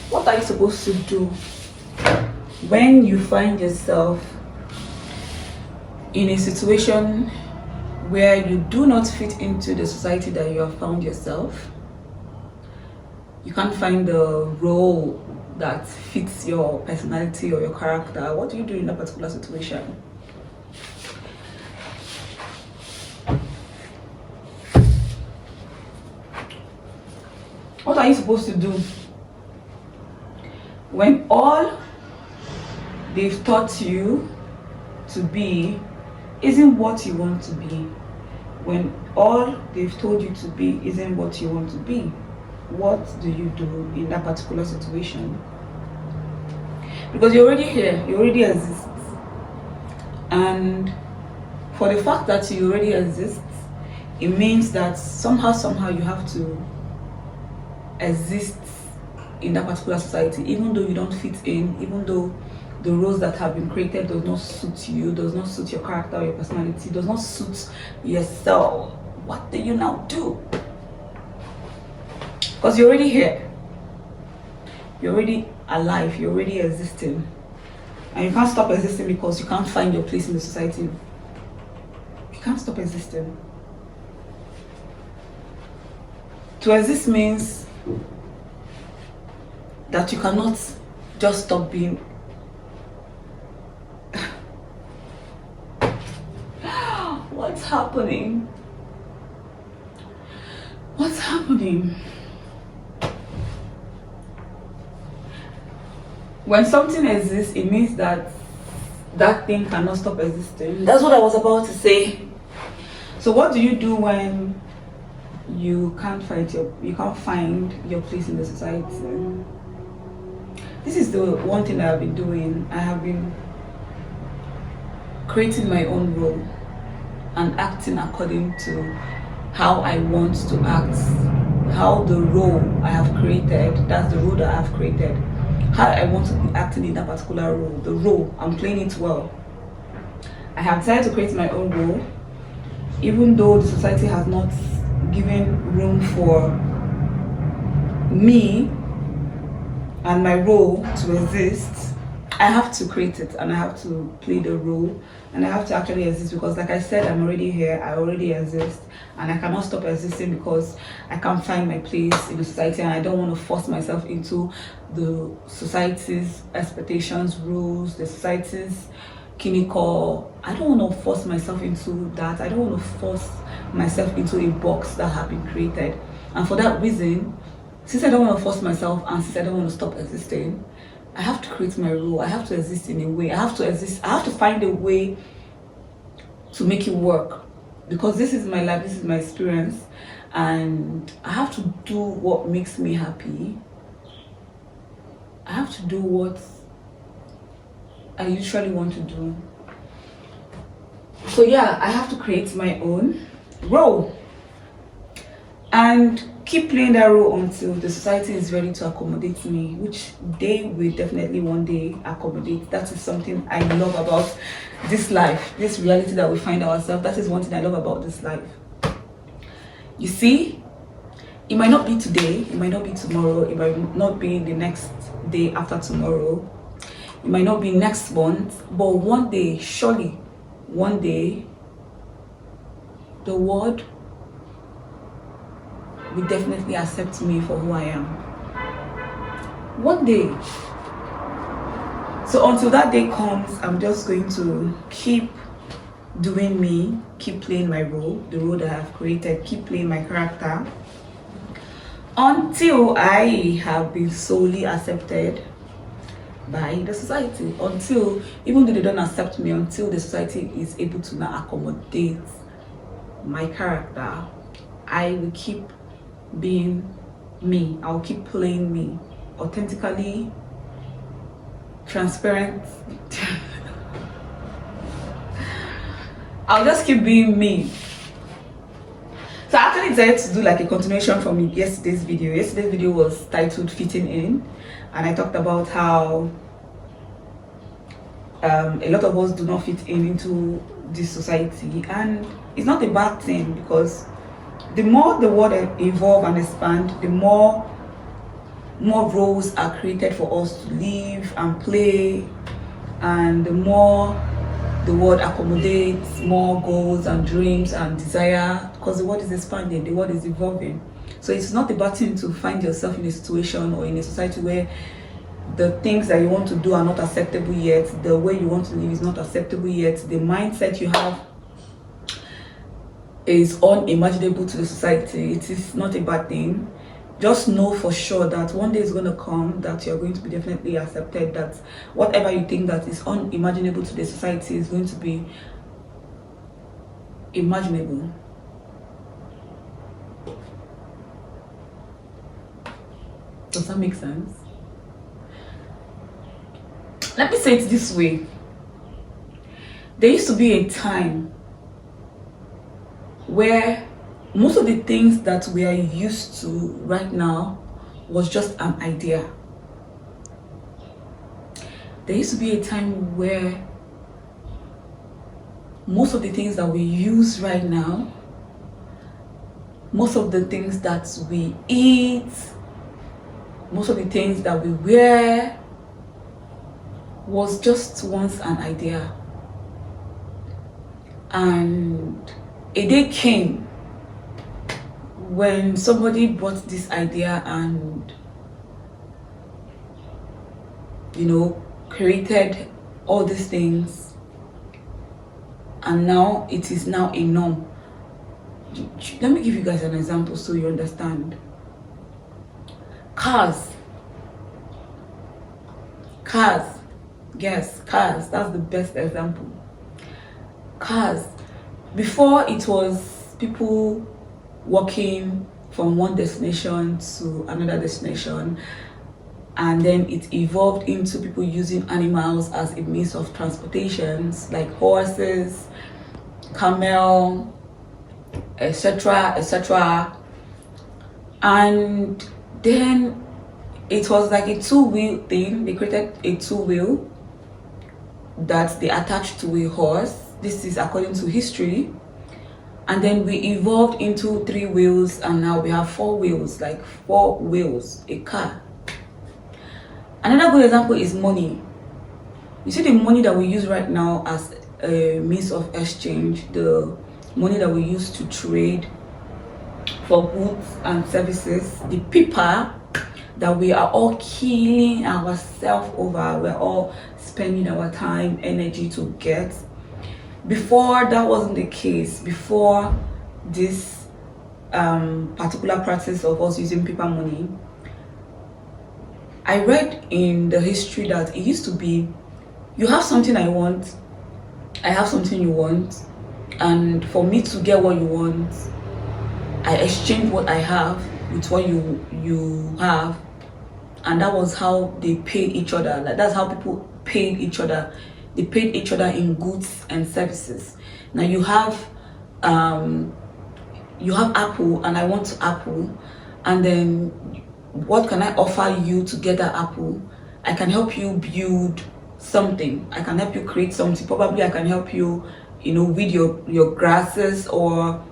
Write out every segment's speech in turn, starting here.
What are you supposed to do when you find yourself in a situation where you do not fit into the society that you have found yourself? You can't find the role that fits your personality or your character. What do you do in that particular situation? What are you supposed to do when all they've taught you to be isn't what you want to be? When all they've told you to be isn't what you want to be, what do you do in that particular situation? Because you're already here, you already exist. And for the fact that you already exist, it means that somehow you have to exist in that particular society, even though you don't fit in, even though the roles that have been created does not suit you, does not suit your character or your personality, does not suit yourself. What do you now do? Because you're already here, you're already alive, you're already existing, and you can't stop existing because you can't find your place in the society. You can't stop existing. To exist means that you cannot just stop being. What's happening? What's happening? When something exists, it means that that thing cannot stop existing. That's what I was about to say. So what do you do when you can't find your place in the society? This is the one thing that I've been doing. I have been creating my own role and acting according to how I want to act, how the role I have created, that's the role that I have created, how I want to be acting in that particular role, the role, I'm playing it well. I have decided to create my own role, even though the society has not given room for me and my role to exist. I have to create it and I have to play the role and I have to actually exist, because like I said, I'm already here, I already exist, and I cannot stop existing because I can't find my place in the society, and I don't want to force myself into the society's expectations, rules, the society's clinical. I don't want to force myself into that. I don't want to force myself into a box that have been created. And for that reason, since I don't want to force myself and since I don't want to stop existing, I have to create my role. I have to exist in a way. I have to exist. I have to find a way to make it work, because this is my life, this is my experience, and I have to do what makes me happy. I have to do what I literally want to do. So yeah, I have to create my own role and keep playing that role until the society is ready to accommodate me, which they will definitely one day accommodate. That is something I love about this life, this reality that we find ourselves. That is one thing I love about this life. You see, it might not be today, it might not be tomorrow, it might not be the next day after tomorrow, it might not be next month, but one day, surely, one day, the world will definitely accept me for who I am. One day. So until that day comes, I'm just going to keep doing me, keep playing my role, the role that I have created, keep playing my character, until I have been solely accepted by the society. Until, even though they don't accept me, until the society is able to now accommodate my character, I will keep being me. I'll keep playing me authentically, transparent. I'll just keep being me. So I actually decided to do like a continuation from yesterday's video. Yesterday's video was titled Fitting In, and I talked about how a lot of us do not fit into this society, and it's not a bad thing, because the more the world evolve and expand, the more more roles are created for us to live and play, and the more the world accommodates more goals and dreams and desire, because the world is expanding, the world is evolving. So it's not about you to find yourself in a situation or in a society where the things that you want to do are not acceptable yet, the way you want to live is not acceptable yet, the mindset you have is unimaginable to the society. It is not a bad thing. Just know for sure that one day is going to come that you're going to be definitely accepted, that whatever you think that is unimaginable to the society is going to be imaginable. Does that make sense? Let me say it this way. There used to be a time where most of the things that we are used to right now was just an idea. There used to be a time where most of the things that we use right now, most of the things that we eat, most of the things that we wear was just once an idea. And a day came when somebody brought this idea and, created all these things, and now it is now a norm. Let me give you guys an example so you understand. Cars, yes, cars, that's the best example. Cars, before it was people walking from one destination to another destination, and then it evolved into people using animals as a means of transportation, like horses, camel, etc. And then it was like a two-wheel thing. They created a two-wheel that they attached to a horse. This is according to history. And then we evolved into 3 wheels, and now we have 4 wheels, like 4 wheels, a car. Another good example is money. You see the money that we use right now as a means of exchange, the money that we use to trade for goods and services, the paper that we are all killing ourselves over, we're all spending our time, energy to get. Before that wasn't the case. Before this particular practice of us using paper money, I read in the history that it used to be, you have something I want, I have something you want, and for me to get what you want, I exchange what I have with what you have, and that was how they paid each other. Like, that's how people paid each other. They paid each other in goods and services. Now you have Apple, and I want Apple, and then what can I offer you to get that Apple? I can help you build something. I can help you create something. Probably I can help you, weed your grasses, or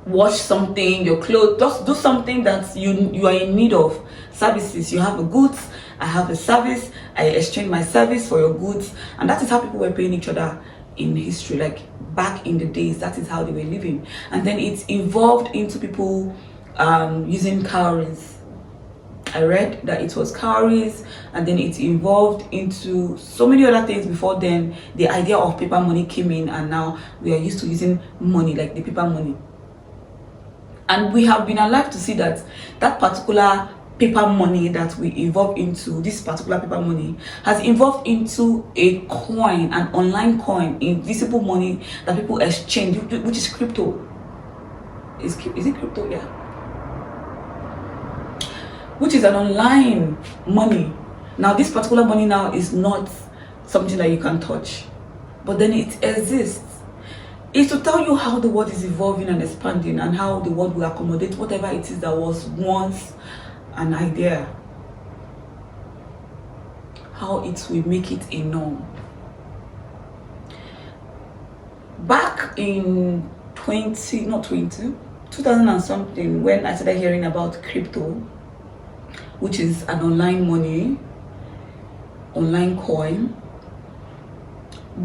wash something, your clothes. Just do something that you are in need of. Services. You have a goods, I have a service, I exchange my service for your goods, and that is how people were paying each other in history. Like back in the days, that is how they were living. And then it evolved into people using cowries. I read that it was cowries, and then it evolved into so many other things. Before then, the idea of paper money came in, and now we are used to using money, like the paper money. And we have been alive to see that particular paper money that we evolved into, this particular paper money, has evolved into a coin, an online coin, invisible money that people exchange, which is crypto. Is it crypto? Yeah. Which is an online money. Now, this particular money now is not something that you can touch, but then it exists. It's to tell you how the world is evolving and expanding, and how the world will accommodate whatever it is that was once an idea, how it will make it a norm. Back in 2000 and something, when I started hearing about crypto, which is an online money, online coin.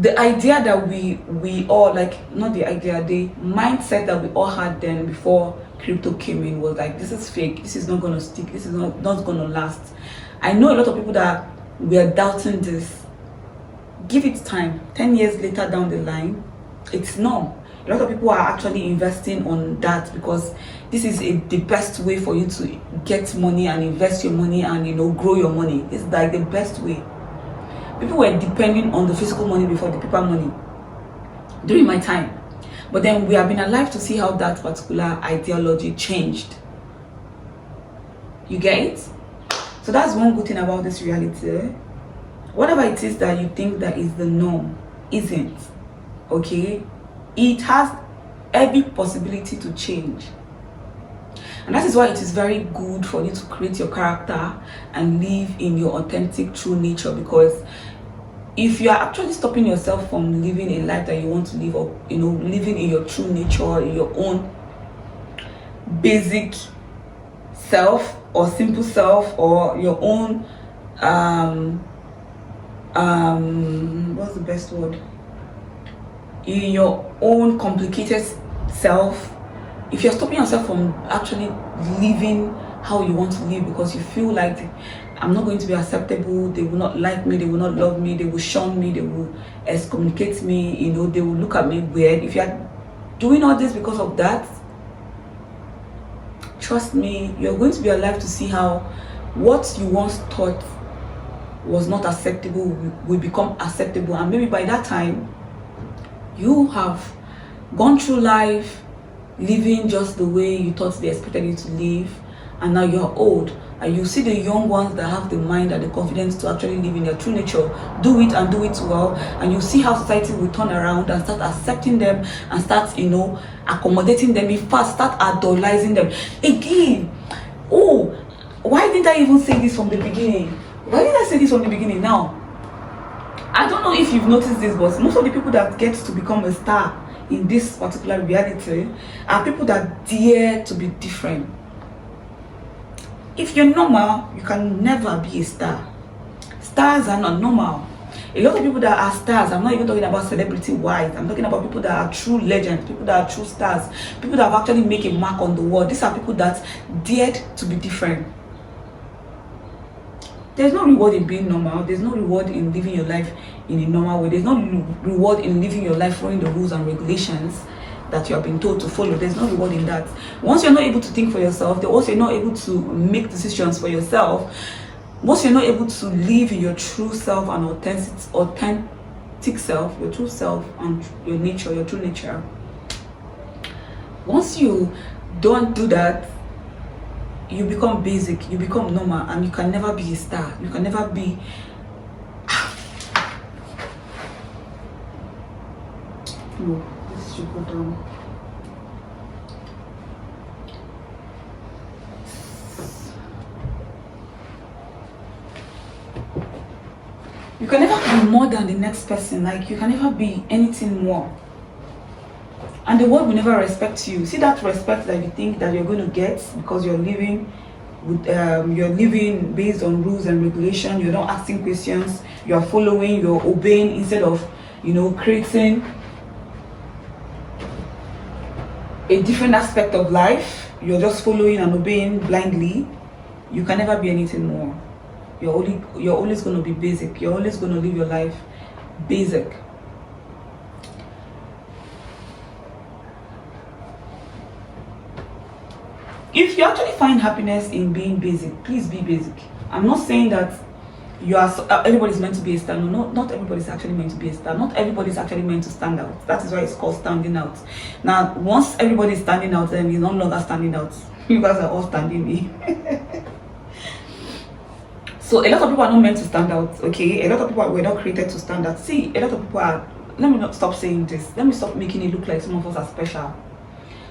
The idea that we all, like, not the idea, the mindset that we all had then before crypto came in was like, this is fake, this is not going to stick, this is not going to last. I know a lot of people that were doubting this. Give it time. 10 years later down the line, it's norm. A lot of people are actually investing on that because this is the best way for you to get money and invest your money and, you know, grow your money. It's like the best way. People were depending on the physical money before the paper money during my time. But then we have been alive to see how that particular ideology changed. You get it? So that's one good thing about this reality. Whatever it is that you think that is the norm, isn't. Okay? It has every possibility to change. And that is why it is very good for you to create your character and live in your authentic true nature, because if you are actually stopping yourself from living a life that you want to live, or, you know, living in your true nature, in your own basic self or simple self, or your own what's the best word, in your own complicated self, if you're stopping yourself from actually living how you want to live because you feel like, I'm not going to be acceptable, they will not like me, they will not love me, they will shun me, they will excommunicate me, you know, they will look at me weird. If you're doing all this because of that, trust me, you're going to be alive to see how what you once thought was not acceptable will become acceptable. And maybe by that time, you have gone through life living just the way you thought they expected you to live, and now you're old. And you see the young ones that have the mind and the confidence to actually live in their true nature, do it and do it well, and you see how society will turn around and start accepting them and start, you know, accommodating them. In fact, start idolizing them. Again, oh, why didn't I even say this from the beginning? Why did I say this from the beginning now? I don't know if you've noticed this, but most of the people that get to become a star in this particular reality are people that dare to be different. If you're normal, you can never be a star. Stars are not normal. A lot of people that are stars, I'm not even talking about celebrity wise, I'm talking about people that are true legends, people that are true stars, people that have actually made a mark on the world. These are people that dared to be different. There's no reward in being normal. There's no reward in living your life in a normal way. There's no reward in living your life following the rules and regulations that you have been told to follow. There's no reward in that. once you're not able to think for yourself, once you're not able to make decisions for yourself, once you're not able to live in your true self and authentic self, your true self and your nature, your true nature, once you don't do that, you become basic, you become normal, and you can never be a star. You can never be no, this should go down. You can never be more than the next person. Like, you can never be anything more. And the world will never respect you. See that respect that you think that you're going to get because you're living with you're living based on rules and regulation. You're not asking questions. You're following. You're obeying instead of, you know, creating a different aspect of life. You're just following and obeying blindly. You can never be anything more. You're always going to be basic. You're always going to live your life basic. If you actually find happiness in being basic, please be basic. I'm not saying that you are everybody's meant to be a star. No, not everybody's actually meant to be a star. Not everybody's actually meant to stand out. That is why it's called standing out. Now, once everybody is standing out, then you're no longer standing out. You guys are all standing in. So a lot of people are not meant to stand out, okay? A lot of people were not created to stand out. See, a lot of people are, let me not stop saying this. Let me stop making it look like some of us are special.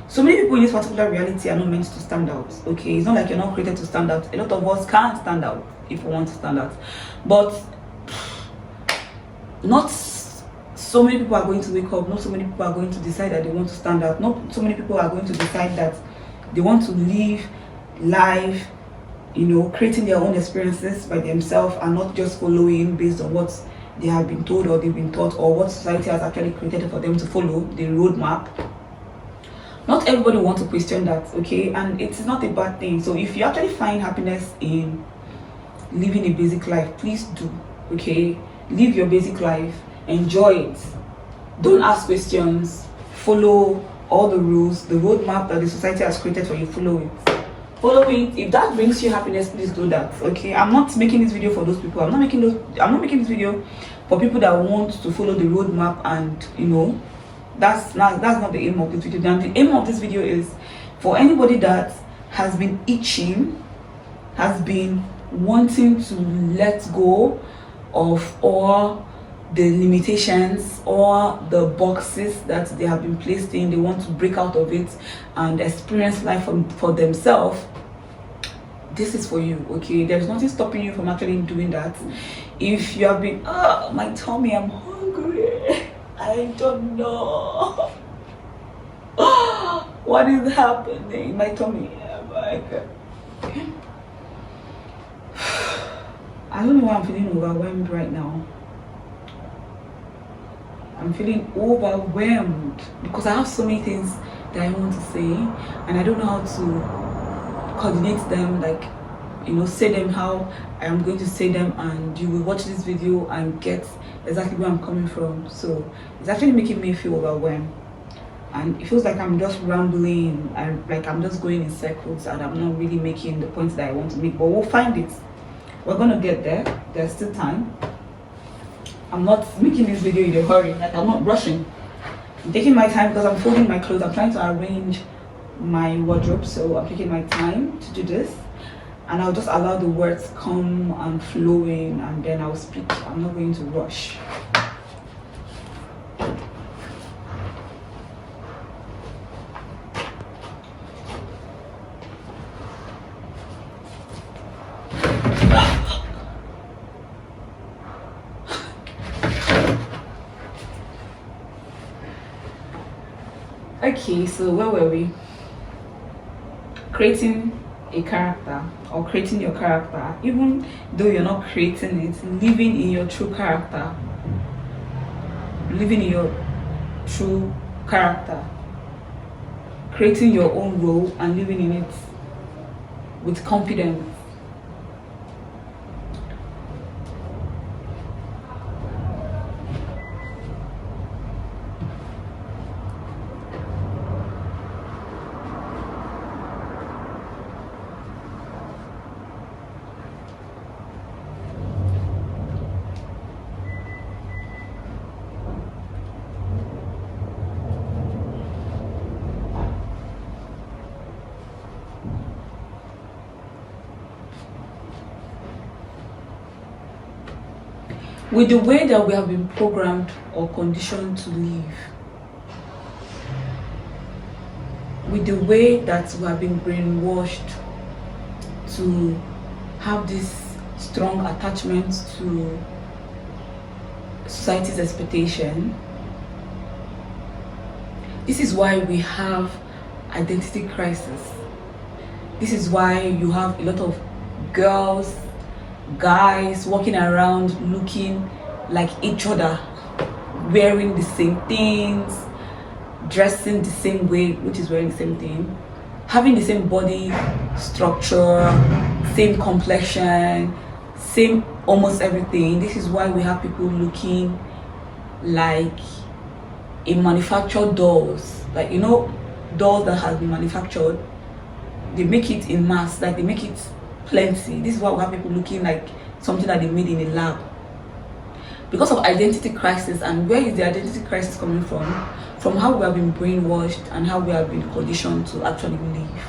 So many people in this particular reality are not meant to stand out, okay? It's not like you're not created to stand out. A lot of us can't stand out if we want to stand out. But not so many people are going to wake up. Not so many people are going to decide that they want to stand out. Not so many people are going to decide that they want to live life you know, creating their own experiences by themselves and not just following based on what they have been told or they've been taught or what society has actually created for them to follow, the roadmap. Not everybody wants to question that, okay? And it's not a bad thing. So if you actually find happiness in living a basic life, please do, okay? Live your basic life, enjoy it. Don't ask questions, follow all the rules, the roadmap that the society has created for you, follow it. Follow it. If that brings you happiness, please do that, okay? I'm not making this video for those people. I'm not making this video for people that want to follow the roadmap, and you know, that's not the aim of this video. And the aim of this video is for anybody that has been itching, has been wanting to let go of all the limitations or the boxes that they have been placed in. They want to break out of it and experience life for themselves. This is for you, okay? There's nothing stopping you from actually doing that. If you have been, my tummy, I'm hungry, I don't know what is happening, my tummy, I don't know why I'm feeling overwhelmed right now. I'm feeling overwhelmed because I have so many things that I want to say and I don't know how to coordinate them, like, you know, say them how I am going to say them, and you will watch this video and get exactly where I'm coming from. So it's actually making me feel overwhelmed and it feels like I'm just rambling and like I'm just going in circles and I'm not really making the points that I want to make, but we'll find it. We're gonna get there. There's still time. I'm not making this video in a hurry, like I'm not rushing. I'm taking my time because I'm folding my clothes. I'm trying to arrange my wardrobe, so I'm taking my time to do this. And I'll just allow the words come and flow in, and then I'll speak. I'm not going to rush. Okay, so where were we? Creating a character or creating your character. Even though you're not creating it, living in your true character. Living in your true character. Creating your own role and living in it with confidence. With the way that we have been programmed or conditioned to live, with the way that we have been brainwashed to have this strong attachment to society's expectation, this is why we have identity crisis. This is why you have a lot of girls, guys walking around looking like each other, wearing the same things, dressing the same way, which is wearing the same thing, having the same body structure, same complexion, same almost everything. This is why we have people looking like a manufactured dolls, like, you know, dolls that has been manufactured. They make it in mass, like they make it plenty. This is why we have people looking like something that they made in a lab. Because of identity crisis. And where is the identity crisis coming from? From how we have been brainwashed and how we have been conditioned to actually live.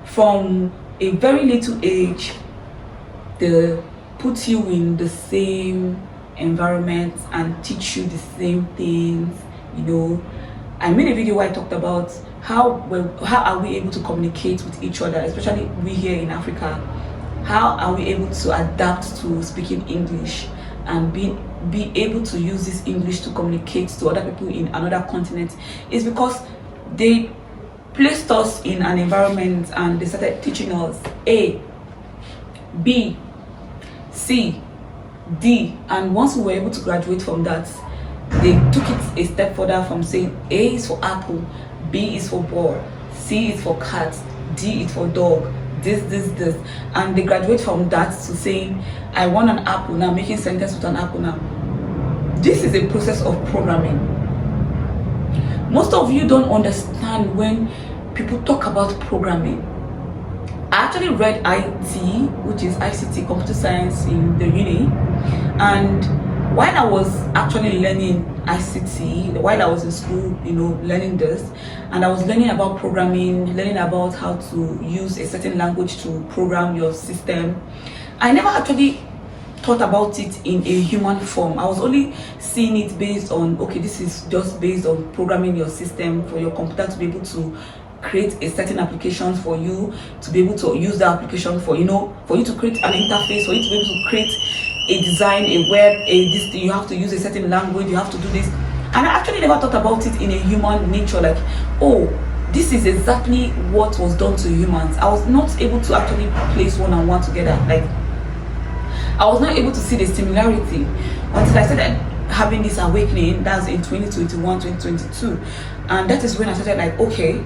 From a very little age, they put you in the same environment and teach you the same things, you know. I made a video where I talked about how are we able to communicate with each other, especially we here in Africa. How are we able to adapt to speaking English and be able to use this English to communicate to other people in another continent? Is because they placed us in an environment and they started teaching us A, B, C, D, and once we were able to graduate from that, they took it a step further from saying A is for apple, B is for ball, C is for cat, D is for dog, this, and they graduate from that to saying I want an apple now, making sentence with an apple now. This is a process of programming. Most of you don't understand when people talk about programming. I actually read IT, which is ICT, computer science, in the uni, and while I was actually learning ICT, while I was in school, learning this, and I was learning about programming, learning about how to use a certain language to program your system, I never actually thought about it in a human form. I was only seeing it based on, okay, this is just based on programming your system for your computer to be able to create a certain application for you, to be able to use the application for, for you to create an interface, for you to be able to create a design, a web, this thing, you have to use a certain language, you have to do this. And I actually never thought about it in a human nature, like, oh, this is exactly what was done to humans. I was not able to actually place one and one together. Like, I was not able to see the similarity until I started having this awakening. That's in 2021, 2022. And that is when I started like, okay,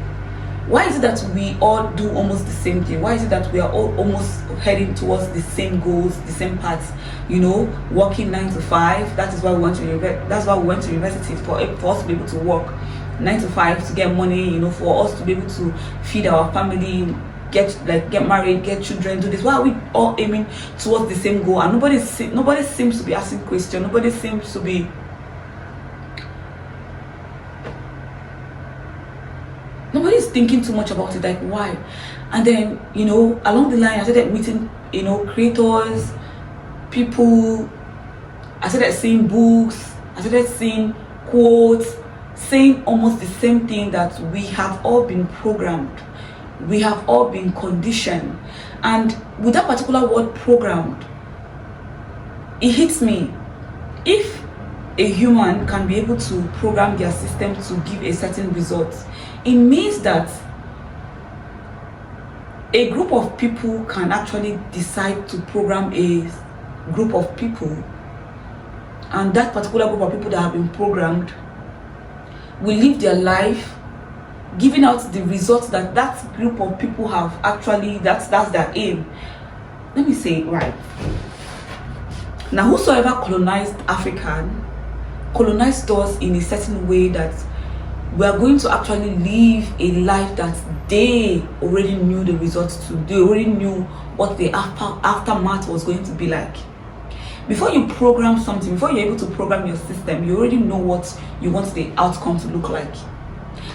why is it that we all do almost the same thing? Why is it that we are all almost heading towards the same goals, the same paths? Working 9 to 5. That is why we went to that's why we went to university, for us to be able to work 9 to 5 to get money. For us to be able to feed our family, get married, get children, do this. Why are we all aiming towards the same goal? And nobody seems to be asking questions. Nobody seems to be nobody's thinking too much about it, like why? And then along the line I started meeting creators, people. I started seeing books, I started seeing quotes saying almost the same thing, that we have all been programmed, we have all been conditioned. And with that particular word programmed, it hits me. If a human can be able to program their system to give a certain result, it means that a group of people can actually decide to program a group of people, and that particular group of people that have been programmed will live their life giving out the results that that group of people have actually, that's their aim. Let me say it right. Now, whosoever colonized Africa colonized us in a certain way that we are going to actually live a life that they already knew the results to. They already knew what the aftermath was going to be like. Before you program something, before you're able to program your system, you already know what you want the outcome to look like.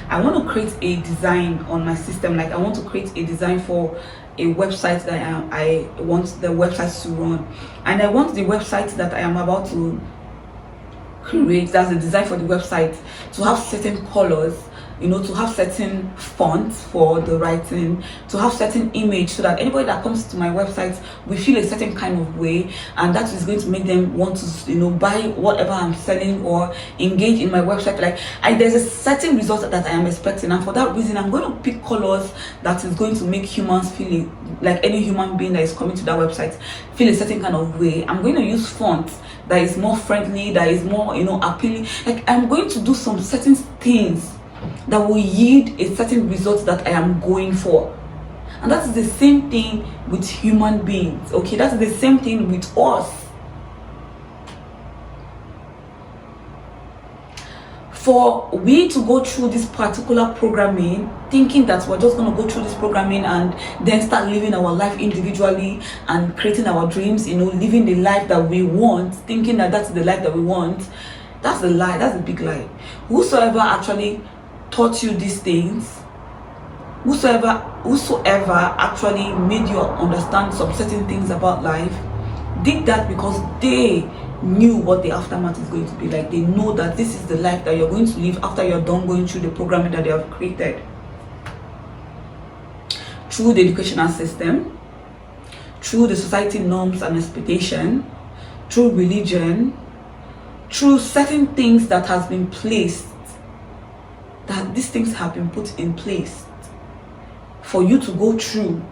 I want to create a design on my system, like I want to create a design for a website that I want the website to run, and I want the website that I am about to create, that's the design for the website, to have certain colors, to have certain fonts for the writing, to have certain image, so that anybody that comes to my website will feel a certain kind of way, and that is going to make them want to buy whatever I'm selling or engage in my website. Like there's a certain result that I am expecting, and for that reason I'm going to pick colors that is going to make humans feel like any human being that is coming to that website feel a certain kind of way. I'm going to use fonts that is more friendly, that is more appealing. Like I'm going to do some certain things that will yield a certain result that I am going for. And that's the same thing with human beings, okay? That's the same thing with us. For we to go through this particular programming, thinking that we're just going to go through this programming and then start living our life individually and creating our dreams, living the life that we want, thinking that that's the life that we want, that's a lie. That's a big lie. Whosoever actually taught you these things, whosoever actually made you understand some certain things about life, did that because they knew what the aftermath is going to be like. They know that this is the life that you're going to live after you're done going through the programming that they have created. Through the educational system, through the society norms and expectation, through religion, through certain things that has been placed, that these things have been put in place for you to go through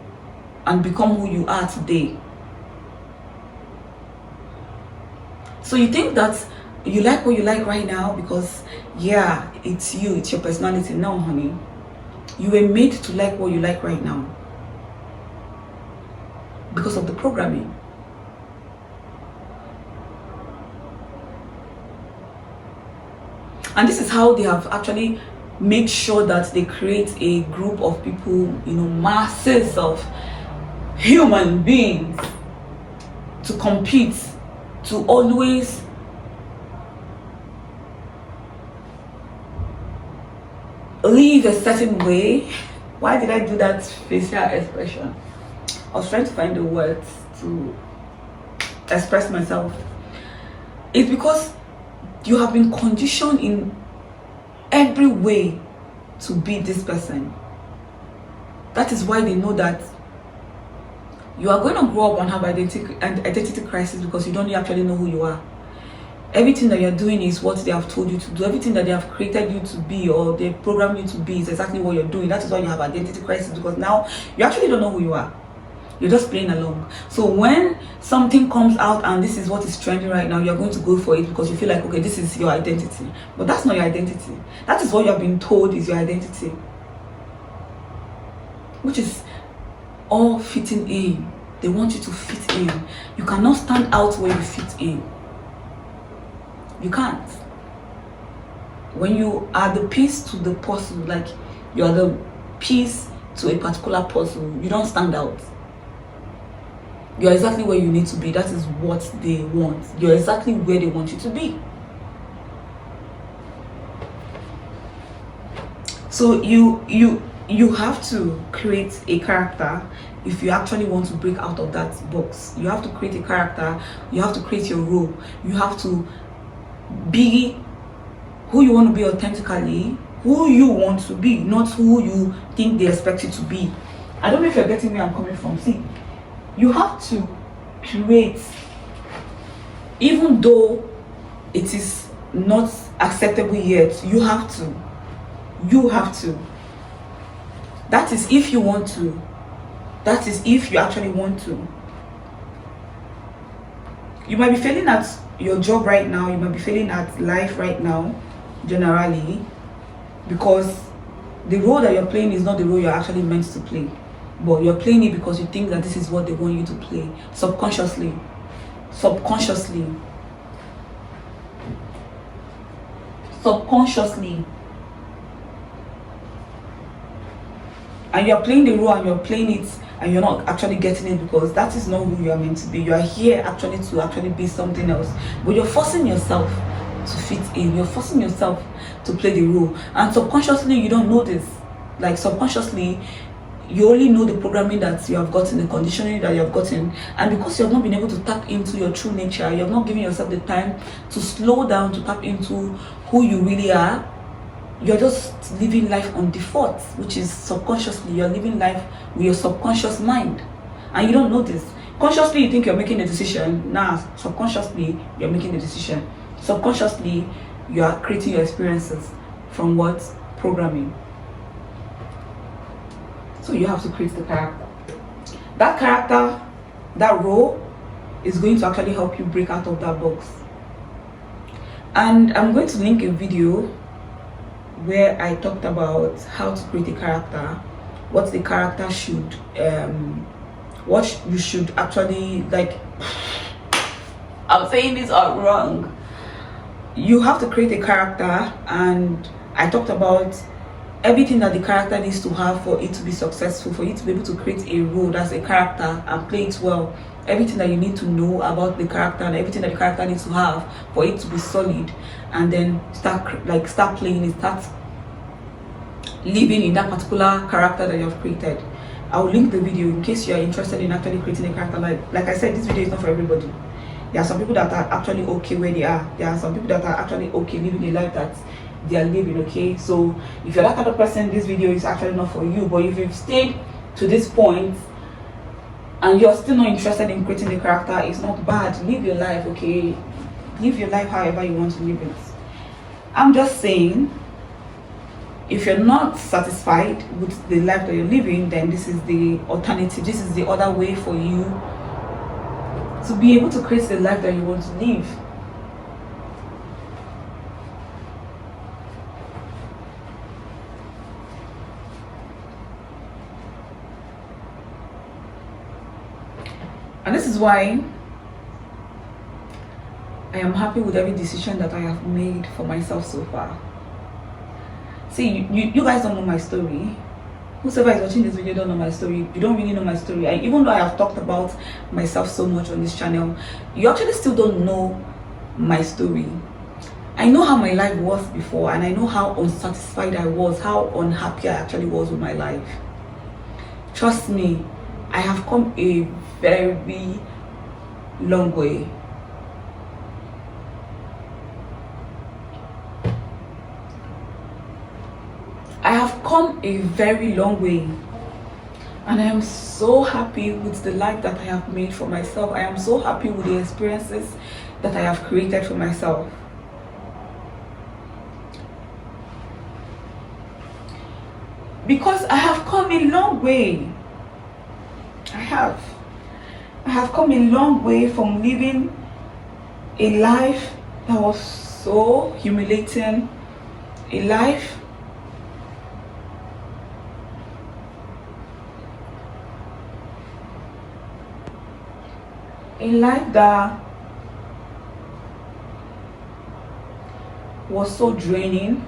and become who you are today. So you think that you like what you like right now because, yeah, it's you, it's your personality. No, honey. You were made to like what you like right now because of the programming. And this is how they have actually made sure that they create a group of people, masses of human beings to compete, to always live a certain way. Why did I do that facial expression? I was trying to find the words to express myself. It's because you have been conditioned in every way to be this person. That is why they know that you are going to grow up and have identity crisis because you don't actually know who you are. Everything that you're doing is what they have told you to do. Everything that they have created you to be or they program you to be is exactly what you're doing. That is why you have identity crisis, because now you actually don't know who you are. You're just playing along. So when something comes out and this is what is trending right now, you're going to go for it because you feel like, okay, this is your identity. But that's not your identity. That is what you have been told is your identity, which is all fitting in. They want you to fit in. You cannot stand out where you fit in. You can't. When you are the piece to the puzzle, like you are the piece to a particular puzzle, you don't stand out. You're exactly where you need to be. That is what they want. You're exactly where they want you to be. So you have to create a character if you actually want to break out of that box. You have to create a character. You have to create your role. You have to be who you want to be authentically, who you want to be, not who you think they expect you to be. I don't know if you're getting where I'm coming from. See, you have to create, even though it is not acceptable yet, you have to. That is if you want to. That is if you actually want to. You might be failing at your job right now, you might be failing at life right now, generally, because the role that you're playing is not the role you're actually meant to play. But you're playing it because you think that this is what they want you to play. Subconsciously. And you're playing the role and you're playing it and you're not actually getting it because that is not who you are meant to be. You are here actually to actually be something else. But you're forcing yourself to fit in. You're forcing yourself to play the role. And subconsciously, you don't know this. Like subconsciously, you only know the programming that you have gotten, the conditioning that you have gotten, and because you have not been able to tap into your true nature, you have not given yourself the time to slow down, to tap into who you really are, you're just living life on default, which is subconsciously. You're living life with your subconscious mind, and you don't know this. Consciously, you think you're making a decision. Nah, subconsciously, you're making a decision. Subconsciously, you are creating your experiences from what? Programming. So you have to create the character. That character, that role, is going to actually help you break out of that box. And I'm going to link a video where I talked about how to create a character, what the character should, what you should actually, like, I'm saying this all wrong. You have to create a character, and I talked about everything that the character needs to have for it to be successful, for you to be able to create a role that's a character and play it well. Everything that you need to know about the character and everything that the character needs to have for it to be solid, and then start playing it, start living in that particular character that you have created. I will link the video in case you are interested in actually creating a character. Like I said, this video is not for everybody. There are some people that are actually okay where they are. There are some people that are actually okay living a life that they are living. Okay, so if you're that kind of person, this video is actually not for you. But if you've stayed to this point and you're still not interested in creating a character, it's not bad. Live your life, okay? Live your life however you want to live it. I'm just saying, If you're not satisfied with the life that you're living, then this is the alternative. This is the other way for you to be able to create the life that you want to live. And this is why I am happy with every decision that I have made for myself so far. See, you guys don't know my story. Whoever is watching this video don't know my story. You don't really know my story. Even though I have talked about myself so much on this channel, you actually still don't know my story. I know how my life was before, and I know how unsatisfied I was, how unhappy I actually was with my life. Trust me, I have come a very long way. I have come a very long way, and I am so happy with the life that I have made for myself. I am so happy with the experiences that I have created for myself. Because I have come a long way. I have come a long way from living a life that was so humiliating, a life that was so draining.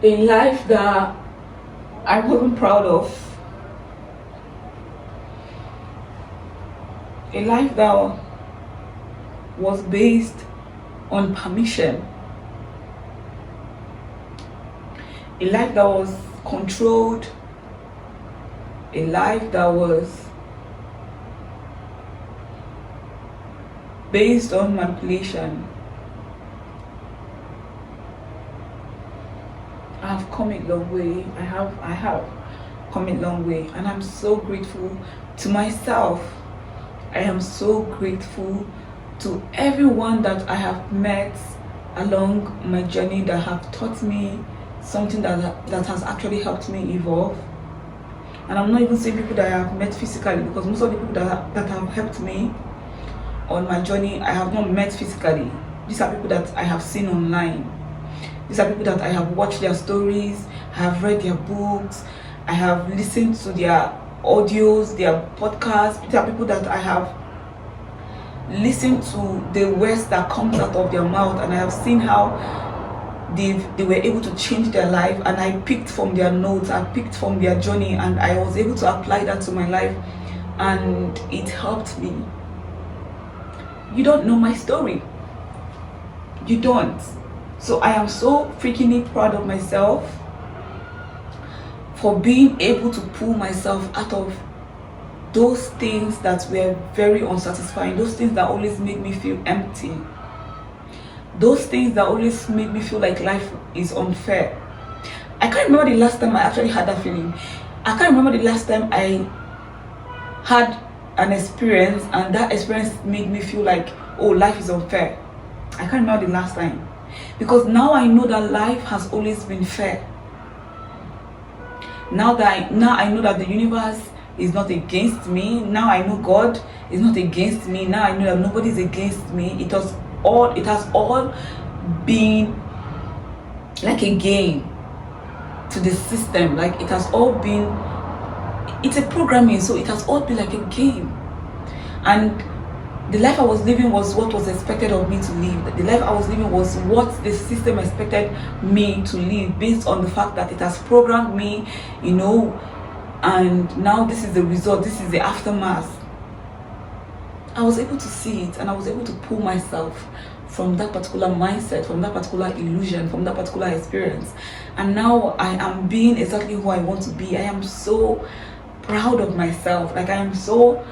A life that I wasn't proud of. A life that was based on permission. A life that was controlled. A life that was based on manipulation. I have come a long way. I have come a long way, and I'm so grateful to myself. I am so grateful to everyone that I have met along my journey, that have taught me something that has actually helped me evolve. And I'm not even saying people that I have met physically, because most of the people that have helped me on my journey, I have not met physically. These are people that I have seen online. These are people that I have watched their stories, I have read their books, I have listened to their audios, their podcasts. These are people that I have listened to the words that comes out of their mouth, and I have seen how they were able to change their life, and I picked from their notes, I picked from their journey, and I was able to apply that to my life, and it helped me. You don't know my story. You don't. So I am so freaking proud of myself for being able to pull myself out of those things that were very unsatisfying, those things that always made me feel empty, those things that always made me feel like life is unfair. I can't remember the last time I actually had that feeling. I can't remember the last time I had an experience and that experience made me feel like, oh, life is unfair. I can't remember the last time, because now I know that life has always been fair. Now I know that the universe is not against me. Now I know God is not against me. Now I know that nobody is against me. It has all been like a game to the system. Like it has all been, it's a programming, so it has all been like a game. And the life I was living was what was expected of me to live. The life I was living was what the system expected me to live, based on the fact that it has programmed me, you know. And now this is the result, this is the aftermath. I was able to see it, and I was able to pull myself from that particular mindset, from that particular illusion, from that particular experience. And now I am being exactly who I want to be. I am so proud of myself. Like I am so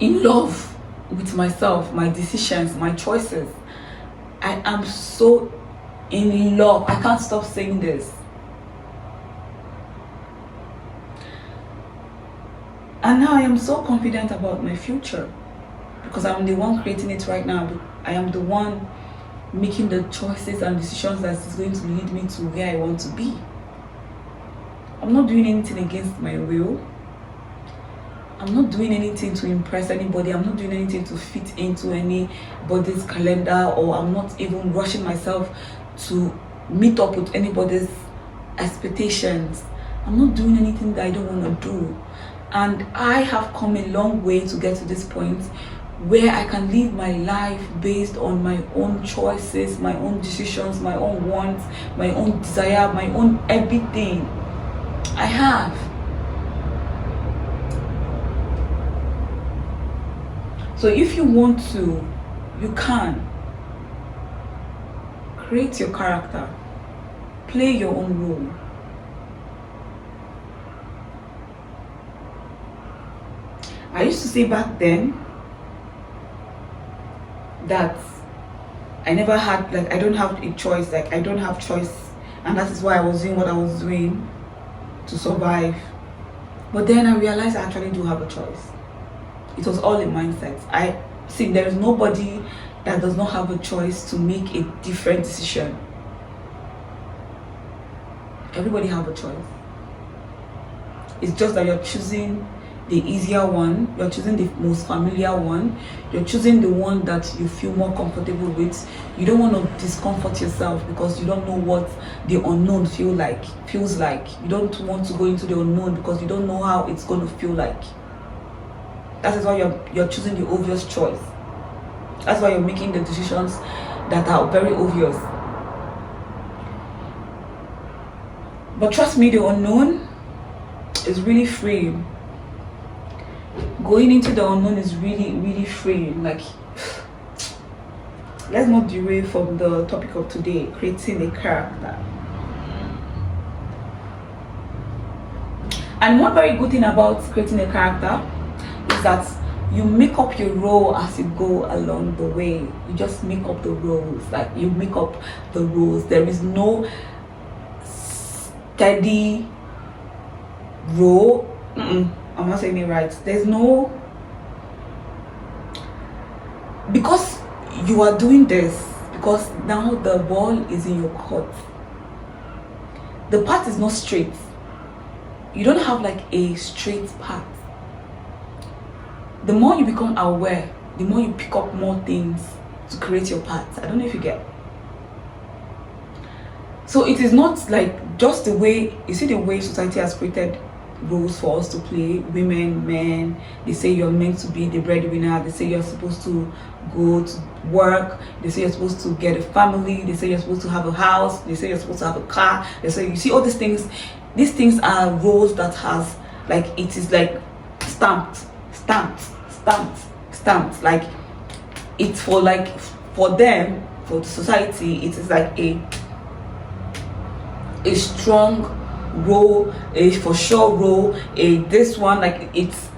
in love with myself, my decisions, my choices. I am so in love. I can't stop saying this. And now I am so confident about my future, because I'm the one creating it right now. I am the one making the choices and decisions that is going to lead me to where I want to be. I'm not doing anything against my will. I'm not doing anything to impress anybody. I'm not doing anything to fit into anybody's calendar, or I'm not even rushing myself to meet up with anybody's expectations. I'm not doing anything that I don't want to do. And I have come a long way to get to this point where I can live my life based on my own choices, my own decisions, my own wants, my own desire, my own everything. I have. So if you want to, you can. Create your character. Play your own role. I used to say back then that I never had, like, I don't have a choice, like I don't have choice, and that is why I was doing what I was doing to survive. But then I realized I actually do have a choice. It was all in mindset. I see there is nobody that does not have a choice to make a different decision. Everybody have a choice. It's just that you're choosing the easier one, you're choosing the most familiar one, you're choosing the one that you feel more comfortable with. You don't want to discomfort yourself because you don't know what the unknown feels like. You don't want to go into the unknown because you don't know how it's going to feel like. That is why you're choosing the obvious choice. That's why you're making the decisions that are very obvious. But trust me, the unknown is really freeing. Going into the unknown is really, really freeing. Like, let's not derail from the topic of today, creating a character. And one very good thing about creating a character is that you make up your role as you go along the way. You just make up the roles. Like, you make up the roles. There is no steady role. I'm not saying it right. There's no, because you are doing this, because now the ball is in your court. The path is not straight. You don't have like a straight path. The more you become aware, the more you pick up more things to create your path. I don't know if you get. So it is not like just the way, you see the way society has created roles for us to play, women, men. They say you're meant to be the breadwinner. They say you're supposed to go to work. They say you're supposed to get a family. They say you're supposed to have a house. They say you're supposed to have a car. They say, you see all these things. These things are roles that has, like, it is like stamped. Like, it's for, like, for them, for the society, it is like a strong role, a for sure role, a this one, like, it's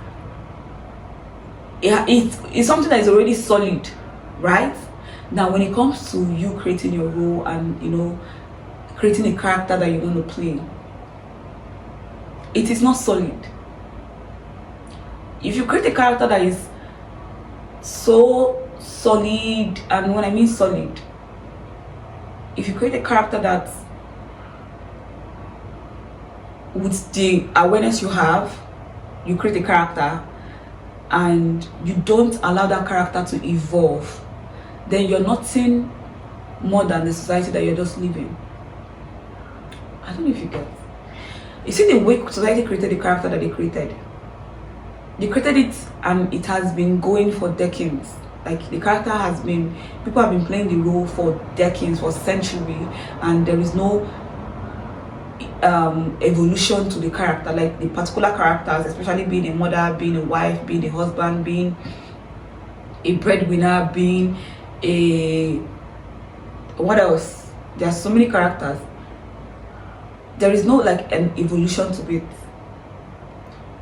something that is already solid, right? Now when it comes to you creating your role and, you know, creating a character that you want to play, it is not solid. If you create a character that is so solid, and when I mean solid, if you create a character that, with the awareness you have, you create a character and you don't allow that character to evolve, then you're nothing more than the society that you're just living. I don't know if you get. You see the way society created the character that they created. They created it and it has been going for decades. Like, the character has been, people have been playing the role for decades, for centuries, and there is no evolution to the character. Like, the particular characters, especially being a mother, being a wife, being a husband, being a breadwinner, being a, what else? There are so many characters. There is no, like, an evolution to it.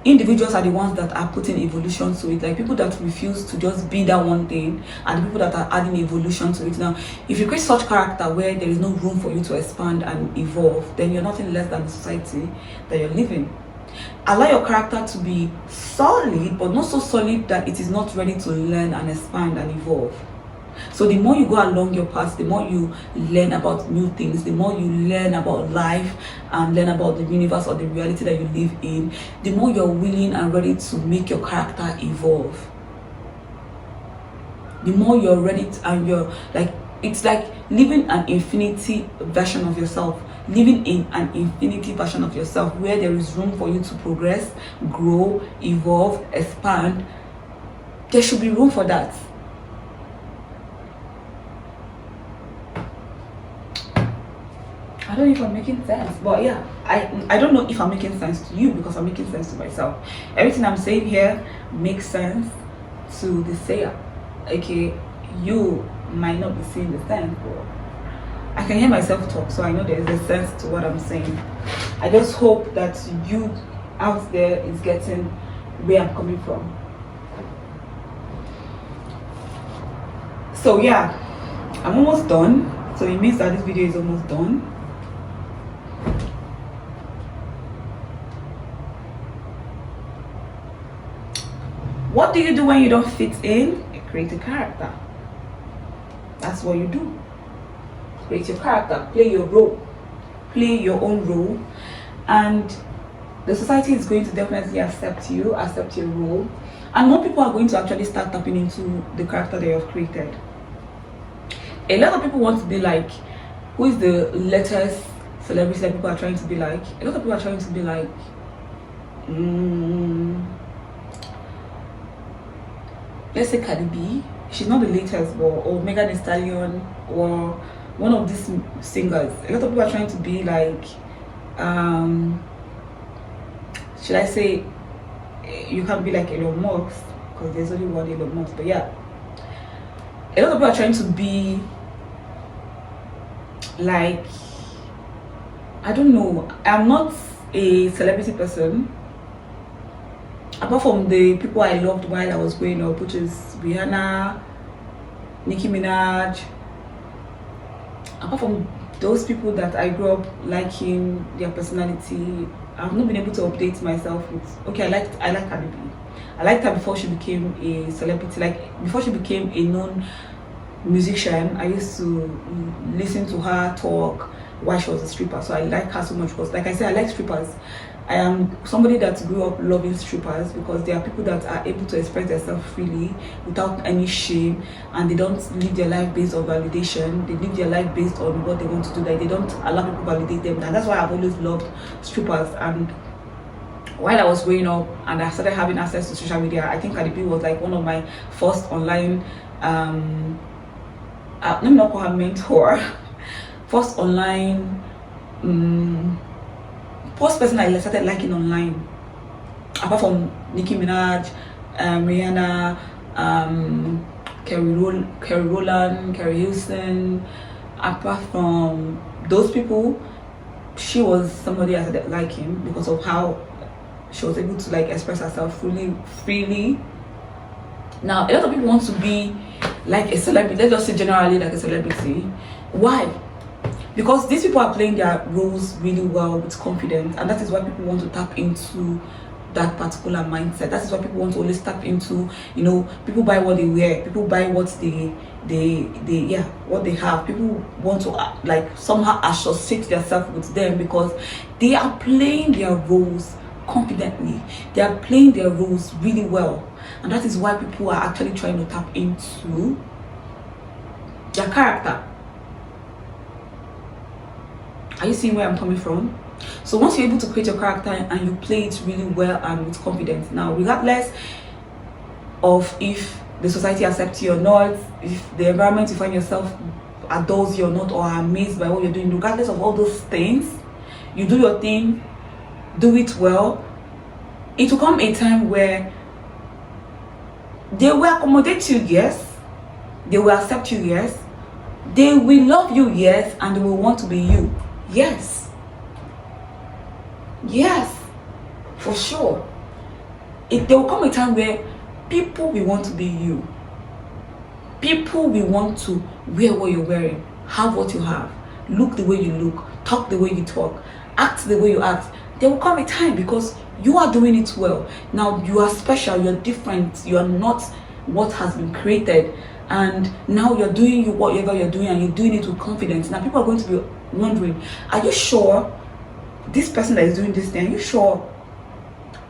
Individuals are the ones that are putting evolution to it. Like, people that refuse to just be that one thing are the people that are adding evolution to it. Now, if you create such character where there is no room for you to expand and evolve, then you're nothing less than the society that you're living. Allow your character to be solid, but not so solid that it is not ready to learn and expand and evolve. So the more you go along your path, the more you learn about new things, the more you learn about life and learn about the universe or the reality that you live in, the more you're willing and ready to make your character evolve. The more you're ready to, and you're like, it's like living an infinity version of yourself, living in an infinity version of yourself where there is room for you to progress, grow, evolve, expand. There should be room for that. I don't know if I'm making sense, but yeah, I don't know if I'm making sense to you, because I'm making sense to myself. Everything I'm saying here makes sense to the sayer. Okay, you might not be seeing the sense, but I can hear myself talk, so I know there's a sense to what I'm saying. I just hope that you out there is getting where I'm coming from. So yeah, I'm almost done. So it means that this video is almost done. What do you do when you don't fit in? You create a character. That's what you do. Create your character, play your role, play your own role, and the society is going to definitely accept you, accept your role, and more people are going to actually start tapping into the character they have created. A lot of people want to be like, who is the latest celebrity that people are trying to be like? A lot of people are trying to be like, let's say Cardi B. She's not the latest, but or Megan Thee Stallion, or one of these singers. A lot of people are trying to be like, should I say, you can't be like Elon Musk, because there's only one Elon Musk, but yeah, a lot of people are trying to be like, I don't know, I'm not a celebrity person, apart from the people I loved while I was growing up, which is Rihanna, Nicki Minaj. Apart from those people that I grew up liking their personality, I've not been able to update myself with, okay, I like Cardi B. I liked her before she became a celebrity, like before she became a known musician. I used to listen to her talk while she was a stripper, so I like her so much because, like I said, I like strippers. I am somebody that grew up loving strippers because they are people that are able to express themselves freely without any shame, and they don't live their life based on validation. They live their life based on what they want to do. Like, they don't allow people to validate them, and that's why I've always loved strippers. And while I was growing up and I started having access to social media, I think Cardi B was like one of my first online let me not call her mentor, first online first person I started liking online, apart from Nicki Minaj, Rihanna, Kerry Rowland, Carrie Hilson. Apart from those people, she was somebody I started liking because of how she was able to like express herself freely. Now, a lot of people want to be like a celebrity. Let's just say generally like a celebrity. Why? Because these people are playing their roles really well with confidence, and that is why people want to tap into that particular mindset. That is why people want to always tap into, you know, people buy what they wear, people buy what what they have. People want to like somehow associate themselves with them because they are playing their roles confidently. They are playing their roles really well, and that is why people are actually trying to tap into their character. Are you seeing where I'm coming from? So once you're able to create your character and you play it really well and with confidence, now regardless of if the society accepts you or not, if the environment you find yourself adores you or not, or are amazed by what you're doing, regardless of all those things, you do your thing, do it well. It will come a time where they will accommodate you, yes, they will accept you, yes, they will love you, yes, and they will want to be you. Yes, for sure. There will come a time where people will want to be you. People will want to wear what you're wearing, have what you have, look the way you look, talk the way you talk, act the way you act. there will come a time, because you are doing it well. Now you are special, you're different, you are not what has been created, and now you're doing whatever you're doing, and you're doing it with confidence. Now people are going to be wondering, are you sure this person that is doing this thing, are you sure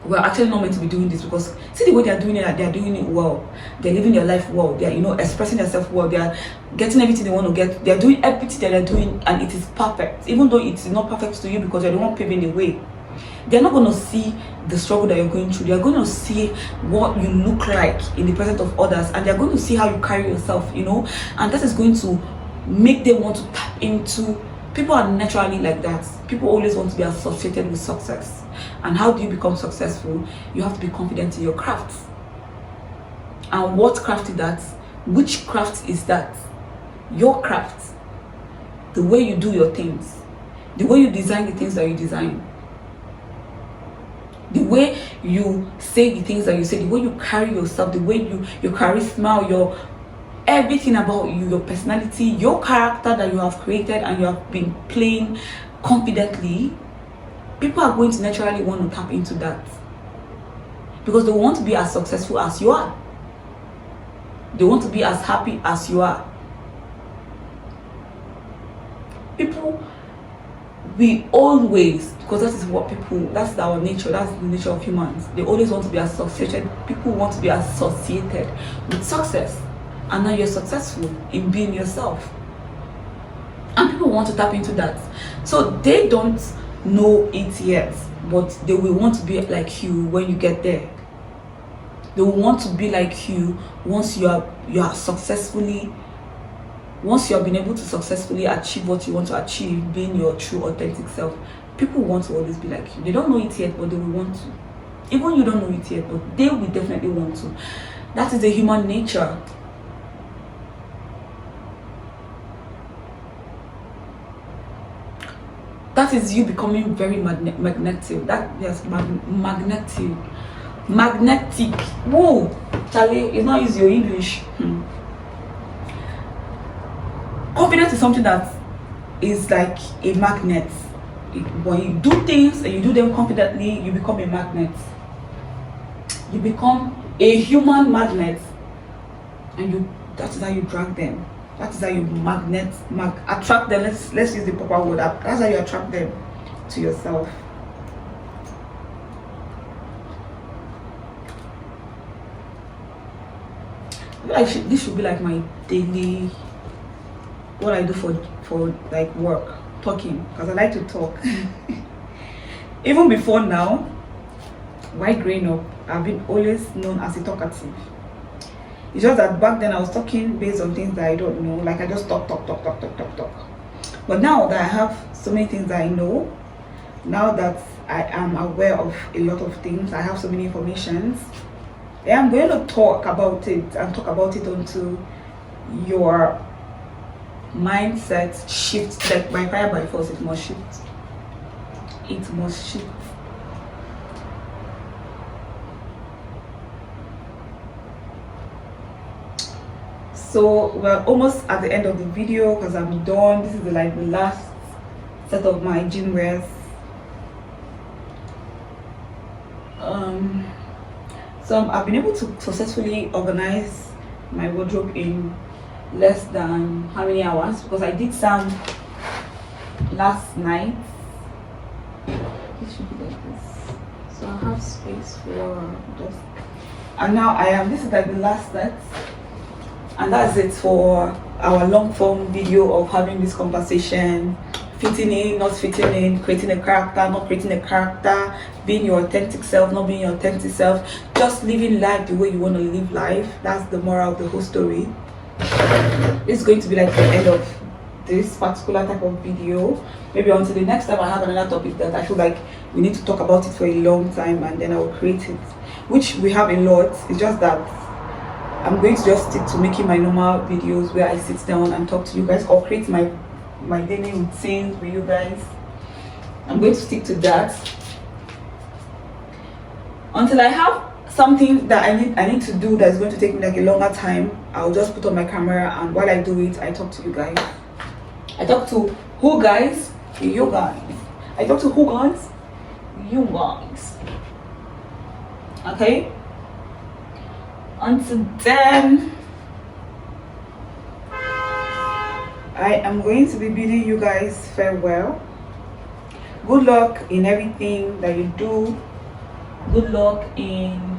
we're actually not meant to be doing this? Because see the way they're doing it, they're doing it well, they're living their life well, they're, you know, expressing themselves well, they're getting everything they want to get, they're doing everything that they're doing, and it is perfect, even though it's not perfect to you because you're the one paving the way. They're not going to see the struggle that you're going through. They're going to see what you look like in the presence of others, and they're going to see how you carry yourself, you know, and that is going to make them want to tap into. People are naturally like that. People always want to be associated with success. And how do you become successful? You have to be confident in your craft. And what craft is that? Which craft is that? Your craft. The way you do your things. The way you design the things that you design. The way you say the things that you say. The way you carry yourself. The way your charisma, your everything about you, your personality, your character that you have created and you have been playing confidently. People are going to naturally want to tap into that, because they want to be as successful as you are. They want to be as happy as you are. People, we always, because that is what people, that's our nature, that's the nature of humans. They always want to be associated. People want to be associated with success. And now you're successful in being yourself. And people want to tap into that. So they don't know it yet, but they will want to be like you when you get there. They will want to be like you once you are successfully, once you have been able to successfully achieve what you want to achieve, being your true authentic self. People want to always be like you. They don't know it yet, but they will want to. Even you don't know it yet, but they will definitely want to. That is the human nature. That is you becoming very magnetic. That, yes, magnetic. Whoa, Charlie, it's not easy, your English. Confidence is something that is like a magnet. When you do things and you do them confidently, you become a magnet. You become a human magnet, and that is how you drag them. That is how you attract them. Let's use the proper word. That's how you attract them to yourself. This should be like my daily, what I do for like work, talking, because I like to talk. Even before now, while growing up, I've been always known as a talkative. It's just that back then I was talking based on things that I don't know. Like I just talk. But now that I have so many things that I know, now that I am aware of a lot of things, I have so many informations, I'm going to talk about it and talk about it until your mindset shifts. Like by fire by force, it must shift. It must shift. So we're almost at the end of the video because I'm done. This is the last set of my gym wears. So I've been able to successfully organize my wardrobe in less than how many hours, because I did some last night. It should be like this. So I have space for just, and now this is like the last set. And that's it for our long form video of having this conversation, fitting in, not fitting in, creating a character, not creating a character, being your authentic self, not being your authentic self, just living life the way you want to live life. That's the moral of the whole story. It's going to be like the end of this particular type of video. Maybe until the next time I have another topic that I feel like we need to talk about it for a long time, and then I will create it, which we have a lot. It's just that I'm going to just stick to making my normal videos where I sit down and talk to you guys, or create my daily routine with you guys. I'm going to stick to that until I have something that I need to do that's going to take me like a longer time. I'll just put on my camera, and while I do it, I talk to you guys. I talk to who guys? You guys. I talk to who guys? you guys. Okay, until then, I am going to be bidding you guys farewell. Good luck in everything that you do. Good luck in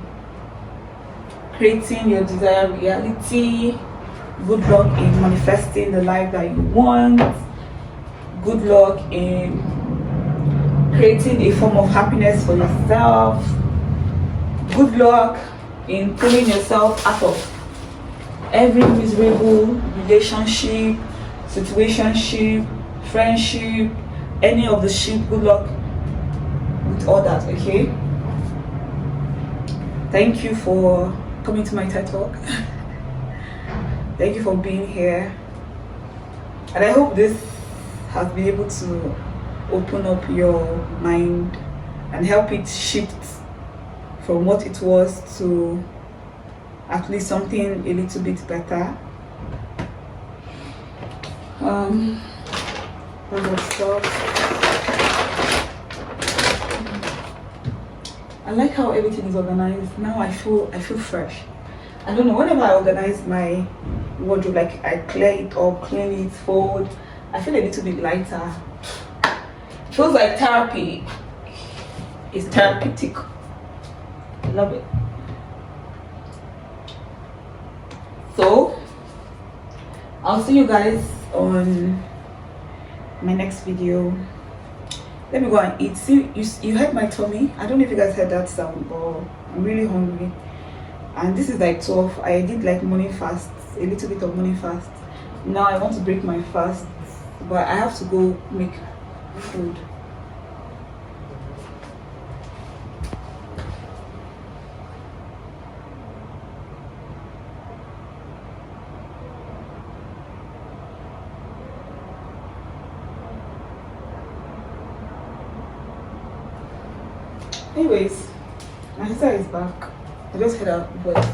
creating your desired reality. Good luck in manifesting the life that you want. Good luck in creating a form of happiness for yourself. Good luck in pulling yourself out of every miserable relationship, situationship, friendship, any of the shit. Good luck with all that, okay? Thank you for coming to my TED Talk. Thank you for being here. And I hope this has been able to open up your mind and help it shift from what it was to at least something a little bit better. I like how everything is organized. Now I feel fresh. I don't know, whenever I organize my wardrobe, like I clear it up, clean it, fold, I feel a little bit lighter. It feels like therapy. It's therapeutic. I love it. So I'll see you guys on my next video. Let me go and eat. See, you heard my tummy. I don't know if you guys heard that sound, but I'm really hungry. And this is like 12. I did like morning fast, a little bit of morning fast. Now I want to break my fast, but I have to go make food. Anyways, my sister is back. I just heard her voice.